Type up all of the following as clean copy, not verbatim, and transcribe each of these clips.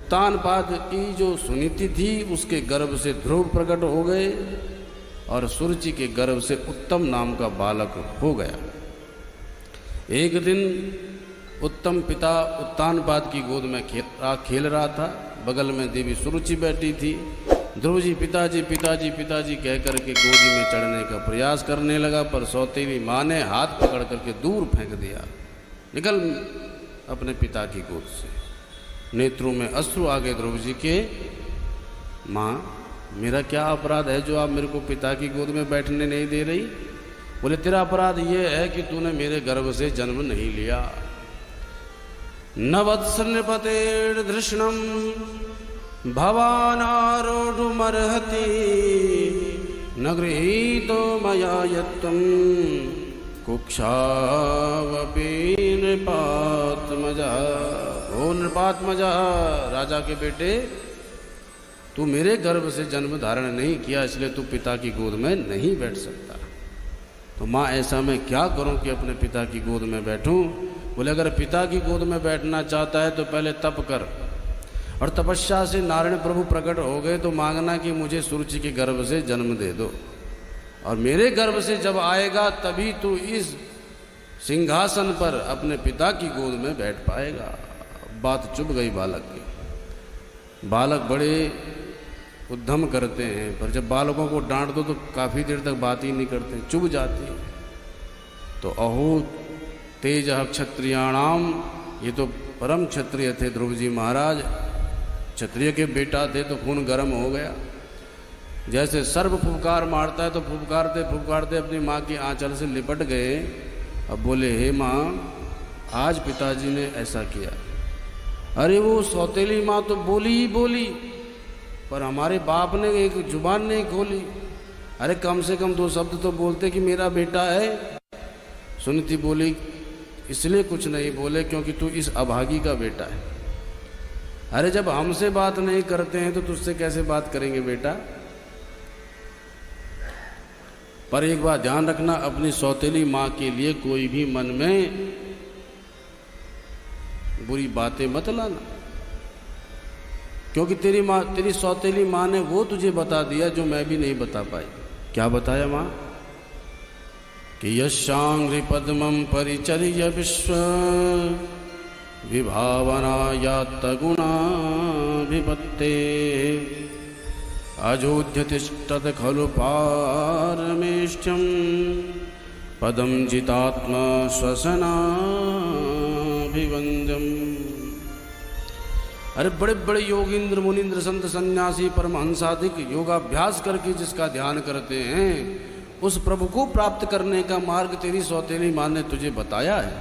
उत्तानपाद की जो सुनीति थी उसके गर्भ से ध्रुव प्रकट हो गए और सुरुचि के गर्भ से उत्तम नाम का बालक हो गया। एक दिन उत्तम पिता उत्तानपाद की गोद में खेल रहा था। बगल में देवी सुरुचि बैठी थी। ध्रुव जी पिताजी पिताजी पिताजी कह करके गोदी में चढ़ने का प्रयास करने लगा, पर सौतेली माँ ने हाथ पकड़ करके दूर फेंक दिया। निकल अपने पिता की गोद से। नेत्रों में अश्रु आ गए ध्रुव जी के। माँ, मेरा क्या अपराध है जो आप मेरे को पिता की गोद में बैठने नहीं दे रही? बोले, तेरा अपराध ये है कि तूने मेरे गर्भ से जन्म नहीं लिया। न वत्स नृपतेर् धृष्णं भवानारोढुमर्हति न गृहीतो मया यत्तं कुक्षावपि नृपात्मजा। ओ नृपात्मजा, राजा के बेटे, तू मेरे गर्भ से जन्म धारण नहीं किया, इसलिए तू पिता की गोद में नहीं बैठ सकता। तो माँ, ऐसा मैं क्या करूं कि अपने पिता की गोद में बैठूं? बोले, अगर पिता की गोद में बैठना चाहता है तो पहले तप कर, और तपस्या से नारायण प्रभु प्रकट हो गए तो मांगना कि मुझे सुरुचि के गर्भ से जन्म दे दो, और मेरे गर्भ से जब आएगा तभी तू इस सिंहासन पर अपने पिता की गोद में बैठ पाएगा। बात चुभ गई बालक की। बालक बड़े उद्यम करते हैं, पर जब बालकों को डांट दो तो काफ़ी देर तक बात ही नहीं करते, चुभ जाती है। तो अहो तेज क्षत्रियाणाम, ये तो परम क्षत्रिय थे ध्रुव जी महाराज, क्षत्रिय के बेटा थे, तो खून गर्म हो गया। जैसे सर्प फुफकार मारता है तो फुफकारते फुफकारते अपनी माँ की आंचल से लिपट गए। अब बोले, हे माँ, आज पिताजी ने ऐसा किया। अरे वो सौतेली माँ तो बोली ही बोली, पर हमारे बाप ने एक जुबान नहीं खोली। अरे कम से कम 2 शब्द तो बोलते कि मेरा बेटा है। सुनीति बोली, इसलिए कुछ नहीं बोले क्योंकि तू इस अभागी का बेटा है। अरे जब हमसे बात नहीं करते हैं तो तुझसे कैसे बात करेंगे बेटा? पर एक बात ध्यान रखना, अपनी सौतेली माँ के लिए कोई भी मन में बुरी बातें मत लाना, क्योंकि तेरी सौतेली माँ ने वो तुझे बता दिया जो मैं भी नहीं बता पाई। क्या बताया माँ? कि यशांघ्रि पद्मं परिचर्य विश्व विभावना यात्त गुणाभिपत्ते अजोध्य तिष्ठत खलु पारमेष्ठ्यं पदं जितात्मा श्वसनाभिवंद्यम। अरे बड़े बड़े योगींद्र मुनींद्र संत सन्यासी परमहंसाधिक योगाभ्यास करके जिसका ध्यान करते हैं, उस प्रभु को प्राप्त करने का मार्ग तेरी सौतेली माँ ने तुझे बताया है।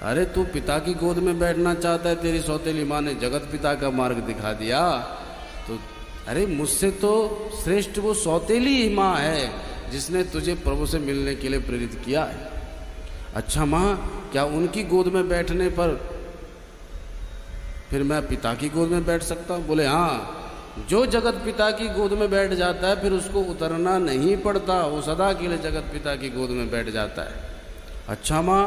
अरे तू पिता की गोद में बैठना चाहता है, तेरी सौतेली माँ ने जगत पिता का मार्ग दिखा दिया। तो अरे मुझसे तो श्रेष्ठ वो सौतेली ही माँ है जिसने तुझे प्रभु से मिलने के लिए प्रेरित किया है। अच्छा माँ, क्या उनकी गोद में बैठने पर फिर मैं पिता की गोद में बैठ सकता हूँ? बोले, हाँ, जो जगत पिता की गोद में बैठ जाता है फिर उसको उतरना नहीं पड़ता, वो सदा के लिए जगत पिता की गोद में बैठ जाता है। अच्छा माँ,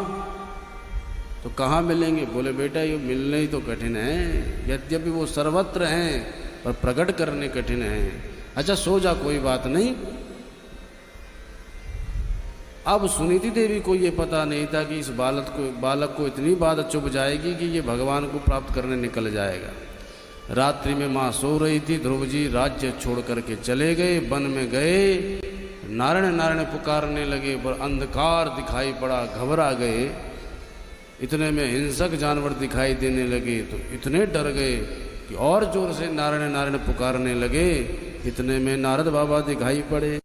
तो कहाँ मिलेंगे? बोले, बेटा ये मिलने ही तो कठिन है, यद्यपि वो सर्वत्र हैं पर प्रकट करने कठिन है। अच्छा सो जा, कोई बात नहीं। अब सुनीति देवी को ये पता नहीं था कि इस बालक को इतनी बात चुभ जाएगी कि ये भगवान को प्राप्त करने निकल जाएगा। रात्रि में माँ सो रही थी, ध्रुव जी राज्य छोड़ करके चले गए, वन में गए, नारायण नारायण पुकारने लगे, पर अंधकार दिखाई पड़ा, घबरा गए। इतने में हिंसक जानवर दिखाई देने लगे तो इतने डर गए कि और जोर से नारायण नारायण पुकारने लगे। इतने में नारद बाबा दिखाई पड़े।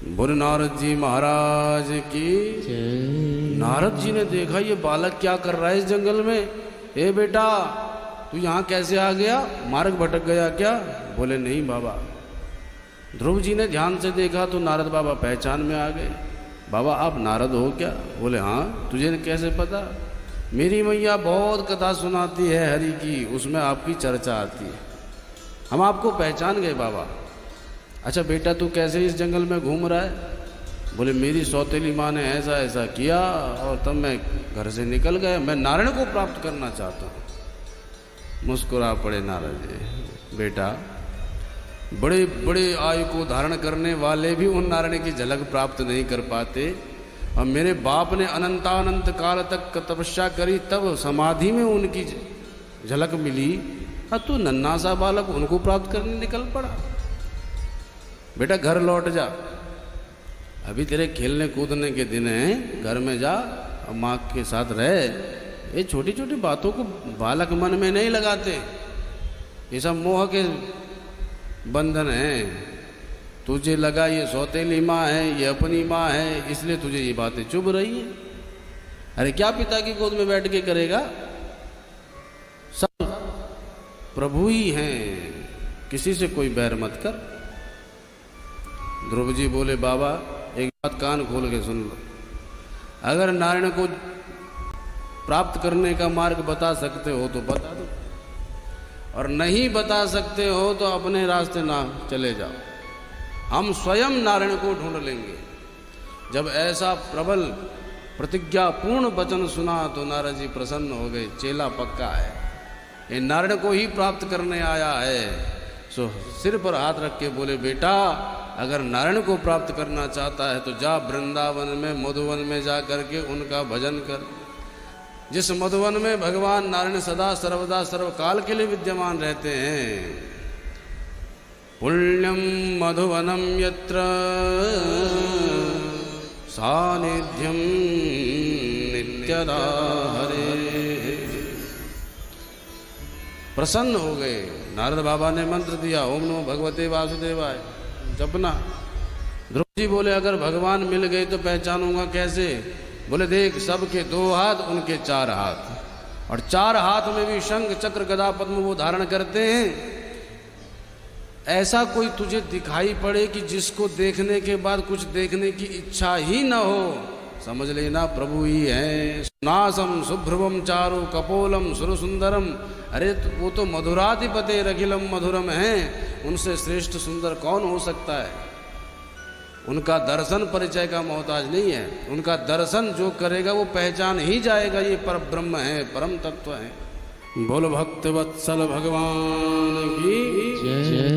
बोले नारद जी महाराज की। नारद जी ने देखा ये बालक क्या कर रहा है इस जंगल में। ए बेटा, तू यहाँ कैसे आ गया? मार्ग भटक गया क्या? बोले नहीं बाबा। ध्रुव जी ने ध्यान से देखा तो नारद बाबा पहचान में आ गए। बाबा आप नारद हो क्या? बोले हाँ। तुझे कैसे पता? मेरी मैया बहुत कथा सुनाती है हरि की, उसमें आपकी चर्चा आती है, हम आपको पहचान गए बाबा। अच्छा बेटा तू कैसे इस जंगल में घूम रहा है? बोले मेरी सौतेली माँ ने ऐसा ऐसा किया और तब मैं घर से निकल गया, मैं नारायण को प्राप्त करना चाहता हूँ। मुस्कुरा पड़े नारद जी। बेटा, बड़े बड़े आयु को धारण करने वाले भी उन नारायण की झलक प्राप्त नहीं कर पाते, और मेरे बाप ने अनंतानंत काल तक तपस्या करी, तब समाधि में उनकी झलक मिली, और तू नन्हा सा बालक उनको प्राप्त करने निकल पड़ा। बेटा घर लौट जा, अभी तेरे खेलने कूदने के दिन हैं, घर में जा और माँ के साथ रह। ये छोटी छोटी बातों को बालक मन में नहीं लगाते, ये सब मोह के बंधन है। तुझे लगा ये सौतेली माँ है, ये अपनी माँ है, इसलिए तुझे ये बातें चुभ रही है। अरे क्या पिता की गोद में बैठ के करेगा? सब प्रभु ही हैं, किसी से कोई बैर मत कर। ध्रुव जी बोले, बाबा एक बात कान खोल के सुन लो, अगर नारायण को प्राप्त करने का मार्ग बता सकते हो तो बता दो, और नहीं बता सकते हो तो अपने रास्ते ना चले जाओ, हम स्वयं नारायण को ढूंढ लेंगे। जब ऐसा प्रबल प्रतिज्ञा पूर्ण वचन सुना तो नारद जी प्रसन्न हो गए, चेला पक्का है, ये नारायण को ही प्राप्त करने आया है। सो सिर पर हाथ रख के बोले, बेटा अगर नारायण को प्राप्त करना चाहता है तो जा वृंदावन में मधुवन में जा करके उनका भजन कर। जिस मधुवन में भगवान नारायण सदा सर्वदा सर्वकाल के लिए विद्यमान रहते हैं। पुण्यम मधुवनम यत्र सानिध्यम नित्यदा हरे। प्रसन्न हो गए, नारद बाबा ने मंत्र दिया, ओम नमो भगवते वासुदेवाय, जपना। ध्रुव जी बोले, अगर भगवान मिल गए तो पहचानूंगा कैसे? बोले, देख सबके 2 हाथ, उनके 4 हाथ, और 4 हाथ में भी शंख चक्र गदा पद्म वो धारण करते हैं। ऐसा कोई तुझे दिखाई पड़े कि जिसको देखने के बाद कुछ देखने की इच्छा ही न हो, समझ लेना प्रभु ही है। नासम शुभ्रवम चारु कपोलम सुरसुंदरम, अरे वो तो मधुराधिपते रखिलम मधुरम है, उनसे श्रेष्ठ सुंदर कौन हो सकता है? उनका दर्शन परिचय का मोहताज नहीं है, उनका दर्शन जो करेगा वो पहचान ही जाएगा ये पर ब्रह्म है, परम तत्व है। बोलो भक्त वत्सल भगवान की जय।